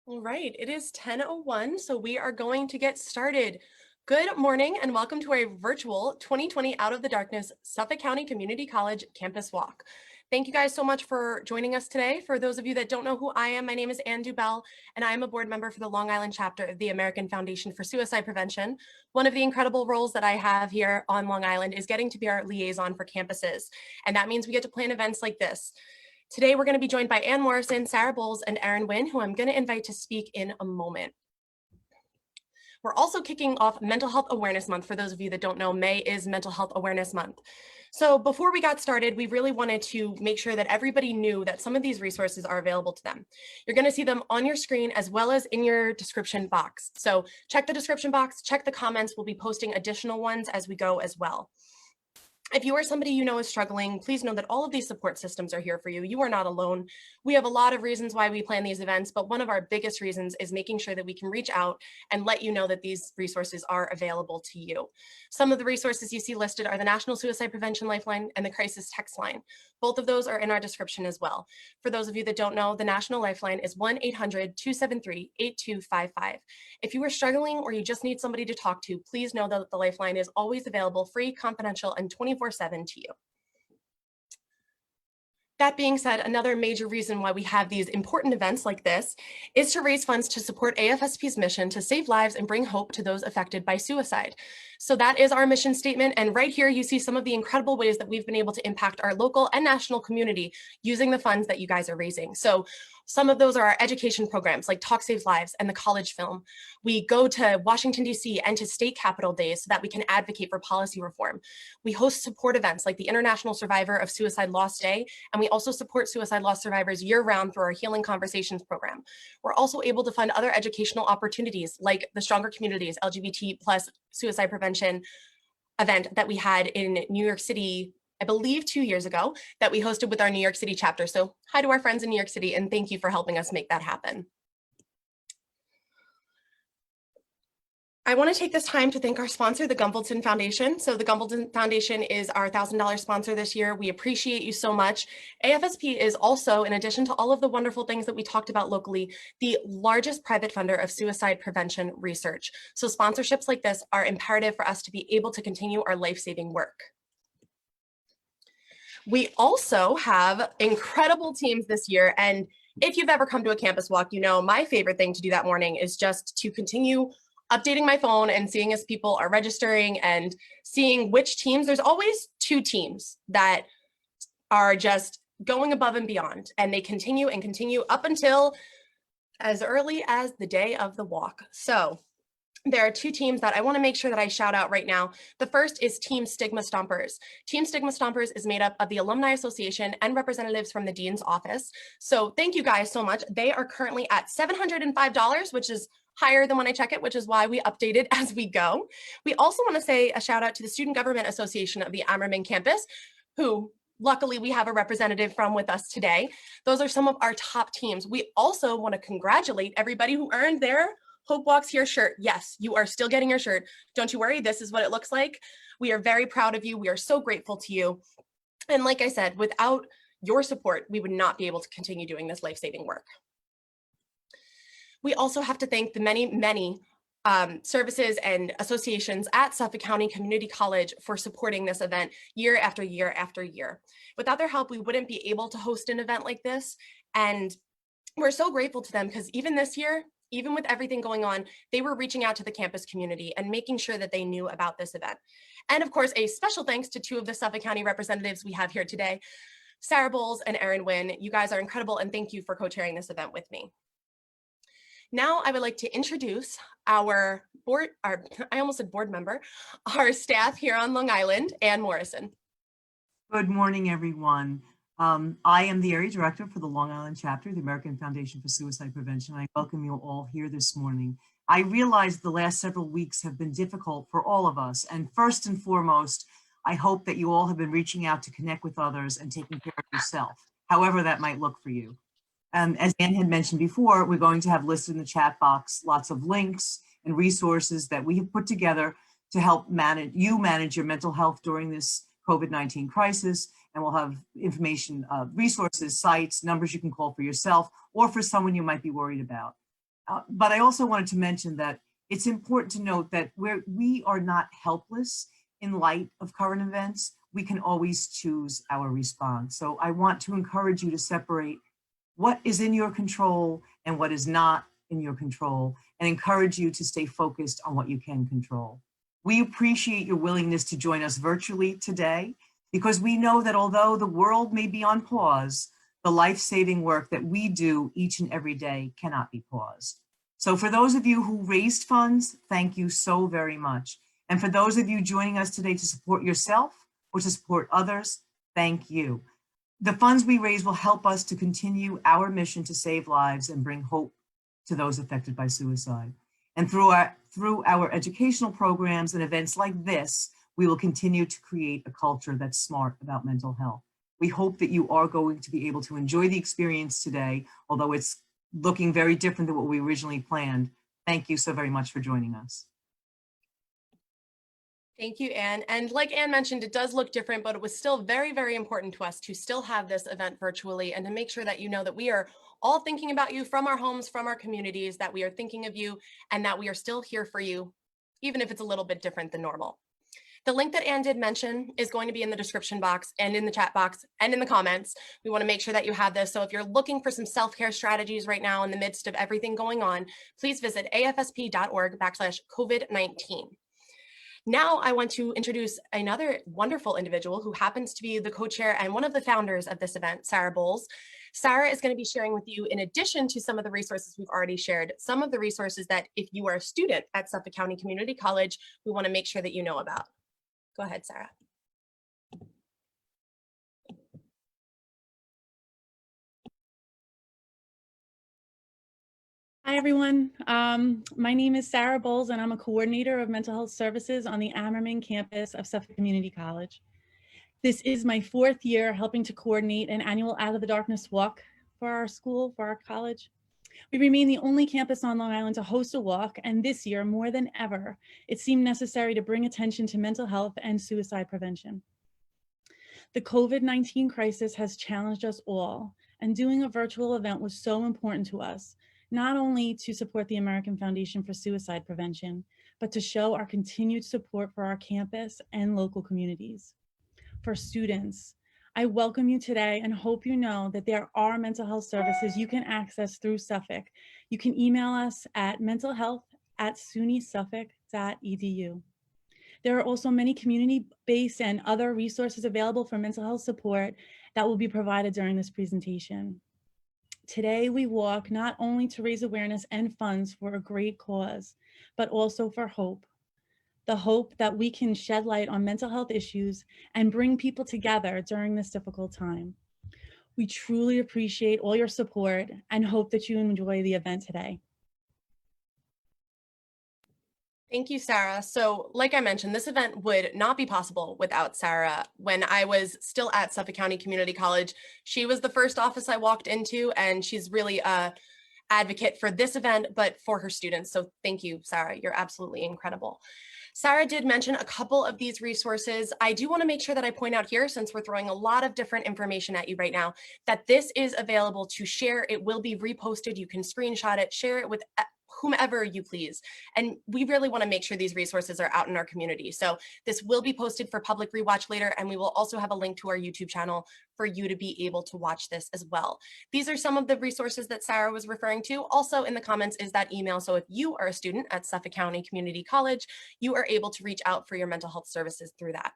All right, it is 10:01, so we are going to get started. Good morning and welcome to our virtual 2020 Out of the Darkness Suffolk County Community College Campus Walk. Thank you guys so much for joining us today. For those of you that don't know who I am, my name is Ann Dubell, and I am a board member for the Long Island chapter of the American Foundation for Suicide Prevention. One of the incredible roles that I have here on Long Island is getting to be our liaison for campuses, and that means we get to plan events like this. Today, we're going to be joined by Ann Morrison, Sarah Bowles, and Erin Wynn, who I'm going to invite to speak in a moment. We're also kicking off Mental Health Awareness Month. For those of you that don't know, May is Mental Health Awareness Month. So before we got started, we really wanted to make sure that everybody knew that some of these resources are available to them. You're going to see them on your screen as well as in your description box. So check the description box, check the comments. We'll be posting additional ones as we go as well. If you are somebody you know is struggling, please know that all of these support systems are here for you. You are not alone. We have a lot of reasons why we plan these events, but one of our biggest reasons is making sure that we can reach out and let you know that these resources are available to you. Some of the resources you see listed are the National Suicide Prevention Lifeline and the Crisis Text Line. Both of those are in our description as well. For those of you that don't know, the National Lifeline is 1-800-273-8255. If you are struggling or you just need somebody to talk to, please know that the Lifeline is always available, free, confidential, and 24/7 to you. That being said, another major reason why we have these important events like this is to raise funds to support AFSPYs Mission to save lives and bring hope to those affected by suicide. So that is our mission statement. And right here, you see some of the incredible ways that we've been able to impact our local and national community using the funds that you guys are raising. So some of those are our education programs like Talk Saves Lives and the college film. We go to Washington, D.C. and to state capitol days so that we can advocate for policy reform. We host support events like the International Survivor of Suicide Loss Day, and we also support suicide loss survivors year-round through our Healing Conversations program. We're also able to fund other educational opportunities like the Stronger Communities LGBT plus suicide prevention event that we had in New York City, I believe 2 years ago, that we hosted with our New York City chapter. So hi to our friends in New York City, and thank you for helping us make that happen. I want to take this time to thank our sponsor, the Gumbleton Foundation. So the Gumbleton Foundation is our $1,000 sponsor this year. We appreciate you so much. AFSP is also, in addition to all of the wonderful things that we talked about locally, the largest private funder of suicide prevention research. So sponsorships like this are imperative for us to be able to continue our life-saving work. We also have incredible teams this year, and if you've ever come to a campus walk, you know my favorite thing to do that morning is just to continue updating my phone and seeing as people are registering and seeing which teams. There's always two teams that are just going above and beyond, and they continue and continue up until as early as the day of the walk. So there are two teams that I want to make sure that I shout out right now. The first is Team Stigma Stompers. Team Stigma Stompers is made up of the Alumni Association and representatives from the Dean's office. So thank you guys so much. They are currently at $705, which is higher than when I check it, which is why we update it as we go. We also want to say a shout out to the Student Government Association of the Ammerman campus, who luckily we have a representative from with us today. Those are some of our top teams. We also want to congratulate everybody who earned their Hope Walks Here shirt. Yes, you are still getting your shirt. Don't you worry, this is what it looks like. We are very proud of you. We are so grateful to you. And like I said, without your support, we would not be able to continue doing this life-saving work. We also have to thank the many services and associations at Suffolk County Community College for supporting this event year after year after year. Without their help, we wouldn't be able to host an event like this. And we're so grateful to them because even this year, even with everything going on, they were reaching out to the campus community and making sure that they knew about this event. And of course, a special thanks to two of the Suffolk County representatives we have here today, Sarah Bowles and Erin Wynn. You guys are incredible, and thank you for co-chairing this event with me. Now I would like to introduce our board, I almost said board member, our staff here on Long Island, Ann Morrison. Good morning, everyone. I am the area director for the Long Island chapter, the American Foundation for Suicide Prevention. I welcome you all here this morning. I realize the last several weeks have been difficult for all of us. And first and foremost, I hope that you all have been reaching out to connect with others and taking care of yourself, however that might look for you. As Ann had mentioned before, we're going to have listed in the chat box lots of links and resources that we have put together to help manage your mental health during this COVID-19 crisis. And we'll have information, resources, sites, numbers you can call for yourself or for someone you might be worried about. But I also wanted to mention that it's important to note that we are not helpless in light of current events. We can always choose our response. So I want to encourage you to separate what is in your control and what is not in your control, and encourage you to stay focused on what you can control. We appreciate your willingness to join us virtually today, because we know that although the world may be on pause, the life-saving work that we do each and every day cannot be paused. So for those of you who raised funds, thank you so very much. And for those of you joining us today to support yourself or to support others, thank you. The funds we raise will help us to continue our mission to save lives and bring hope to those affected by suicide. And through our educational programs and events like this, we will continue to create a culture that's smart about mental health. We hope that you are going to be able to enjoy the experience today, although it's looking very different than what we originally planned. Thank you so very much for joining us. Thank you, Anne. And like Anne mentioned, it does look different, but it was still very, very important to us to still have this event virtually and to make sure that you know that we are all thinking about you from our homes, from our communities, that we are thinking of you and that we are still here for you, even if it's a little bit different than normal. The link that Anne did mention is going to be in the description box and in the chat box and in the comments. We want to make sure that you have this. So if you're looking for some self-care strategies right now in the midst of everything going on, please visit afsp.org/COVID-19. Now I want to introduce another wonderful individual who happens to be the co-chair and one of the founders of this event, Sarah Bowles. Sarah is going to be sharing with you, in addition to some of the resources we've already shared, some of the resources that if you are a student at Suffolk County Community College, we want to make sure that you know about. Go ahead, Sarah. Hi, everyone. My name is Sarah Bowles, and I'm a coordinator of mental health services on the Ammerman campus of Suffolk Community College. This is my 4th year helping to coordinate an annual Out of the Darkness walk for our school, for our college. We remain the only campus on Long Island to host a walk, and this year, more than ever, it seemed necessary to bring attention to mental health and suicide prevention. The COVID-19 crisis has challenged us all, and doing a virtual event was so important to us, not only to support the American Foundation for Suicide Prevention, but to show our continued support for our campus and local communities. For students, I welcome you today and hope you know that there are mental health services you can access through Suffolk. You can email us at mentalhealth@sunysuffolk.edu. There are also many community-based and other resources available for mental health support that will be provided during this presentation. Today, we walk not only to raise awareness and funds for a great cause, but also for hope. The hope that we can shed light on mental health issues and bring people together during this difficult time. We truly appreciate all your support and hope that you enjoy the event today. Thank you, Sarah. So like I mentioned, this event would not be possible without Sarah. When I was still at Suffolk County Community College, she was the first office I walked into, and she's really an advocate for this event, but for her students. So thank you, Sarah. You're absolutely incredible. Sarah did mention a couple of these resources. I do want to make sure that I point out here, since we're throwing a lot of different information at you right now, that this is available to share. It will be reposted. You can screenshot it, share it with whomever you please. And we really want to make sure these resources are out in our community. So this will be posted for public rewatch later, and we will also have a link to our YouTube channel for you to be able to watch this as well. These are some of the resources that Sarah was referring to. Also in the comments is that email. So if you are a student at Suffolk County Community College, you are able to reach out for your mental health services through that.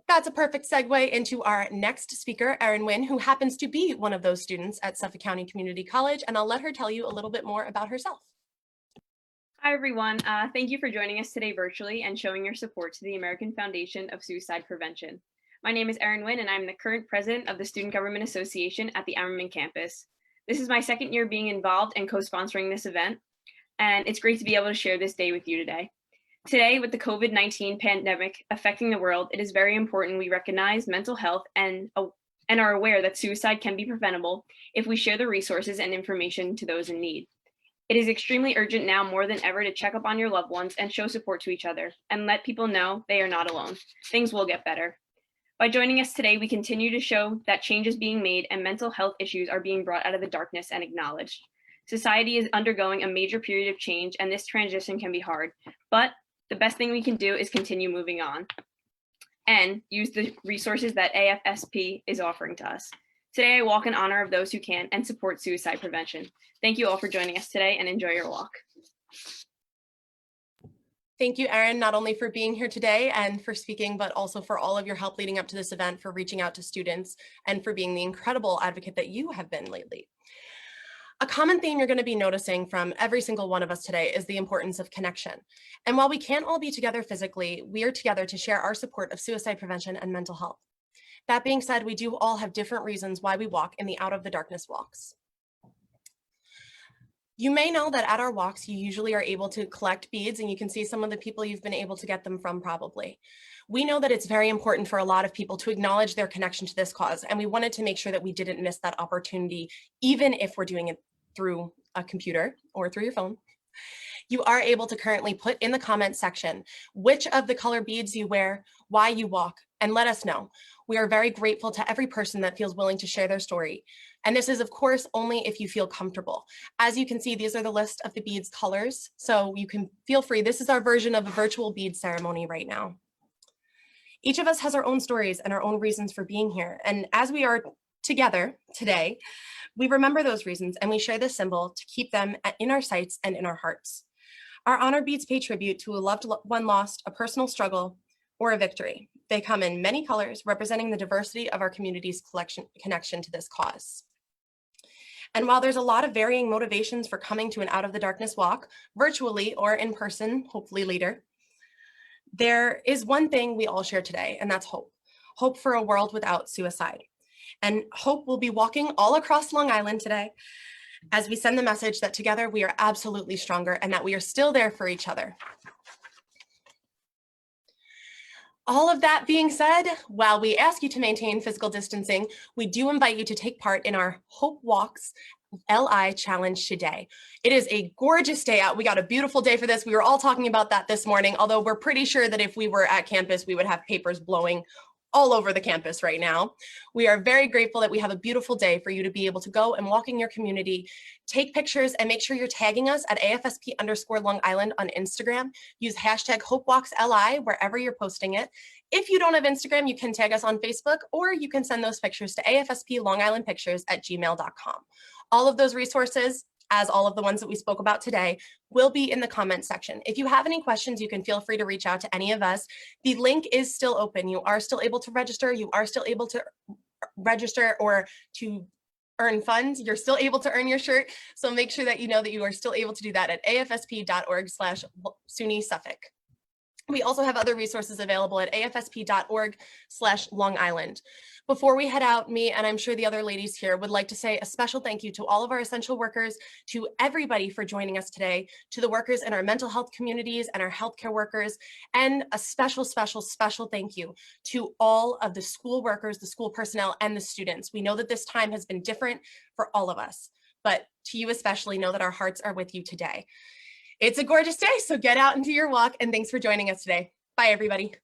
That's a perfect segue into our next speaker, Erin Wynn, who happens to be one of those students at Suffolk County Community College, and I'll let her tell you a little bit more about herself. Hi, everyone. Thank you for joining us today virtually and showing your support to the American Foundation of Suicide Prevention. My name is Erin Wynn, and I'm the current president of the Student Government Association at the Ammerman campus. This is my 2nd year being involved and co-sponsoring this event, and it's great to be able to share this day with you today. Today, with the COVID-19 pandemic affecting the world, it is very important we recognize mental health and are aware that suicide can be preventable if we share the resources and information to those in need. It is extremely urgent now more than ever to check up on your loved ones and show support to each other and let people know they are not alone. Things will get better. By joining us today, we continue to show that change is being made and mental health issues are being brought out of the darkness and acknowledged. Society is undergoing a major period of change, and this transition can be hard, but the best thing we can do is continue moving on and use the resources that AFSP is offering to us. Today, I walk in honor of those who can and support suicide prevention. Thank you all for joining us today, and enjoy your walk. Thank you, Erin, not only for being here today and for speaking, but also for all of your help leading up to this event, for reaching out to students, and for being the incredible advocate that you have been lately. A common theme you're going to be noticing from every single one of us today is the importance of connection. And while we can't all be together physically, we are together to share our support of suicide prevention and mental health. That being said, we do all have different reasons why we walk in the Out of the Darkness walks. You may know that at our walks, you usually are able to collect beads, and you can see some of the people you've been able to get them from probably. We know that it's very important for a lot of people to acknowledge their connection to this cause, and we wanted to make sure that we didn't miss that opportunity, even if we're doing it through a computer or through your phone. You are able to currently put in the comment section which of the color beads you wear, why you walk, and let us know. We are very grateful to every person that feels willing to share their story. And this is, of course, only if you feel comfortable. As you can see, these are the list of the beads colors, so you can feel free. This is our version of a virtual bead ceremony right now. Each of us has our own stories and our own reasons for being here. And as we are together today, we remember those reasons and we share this symbol to keep them in our sights and in our hearts. Our honor beads pay tribute to a loved one lost, a personal struggle, or a victory. They come in many colors, representing the diversity of our community's connection to this cause. And while there's a lot of varying motivations for coming to an Out of the Darkness walk, virtually or in person, hopefully later, there is one thing we all share today, and that's hope. Hope for a world without suicide. And hope will be walking all across Long Island today as we send the message that together we are absolutely stronger and that we are still there for each other. All of that being said, while we ask you to maintain physical distancing, we do invite you to take part in our Hope Walks LI challenge today. It is a gorgeous day out. We got a beautiful day for this. We were all talking about that this morning, although we're pretty sure that if we were at campus, we would have papers blowing all over the campus right now. We are very grateful that we have a beautiful day for you to be able to go and walk in your community, take pictures, and make sure you're tagging us at AFSP_Long Island on Instagram. Use hashtag HopeWalksLI wherever you're posting it. If you don't have Instagram, you can tag us on Facebook, or you can send those pictures to AFSPLongIslandPictures@gmail.com. All of those resources, as all of the ones that we spoke about today, will be in the comment section. If you have any questions, you can feel free to reach out to any of us. The link is still open. You are still able to register. You are still able to register or to earn funds. You're still able to earn your shirt. So make sure that you know that you are still able to do that at afsp.org/SUNY Suffolk. We also have other resources available at afsp.org/Long Island. Before we head out, me and I'm sure the other ladies here would like to say a special thank you to all of our essential workers, to everybody for joining us today, to the workers in our mental health communities and our healthcare workers, and a special thank you to all of the school workers, the school personnel, and the students. We know that this time has been different for all of us, but to you especially, know that our hearts are with you today. It's a gorgeous day, so get out and do your walk, and thanks for joining us today. Bye, everybody.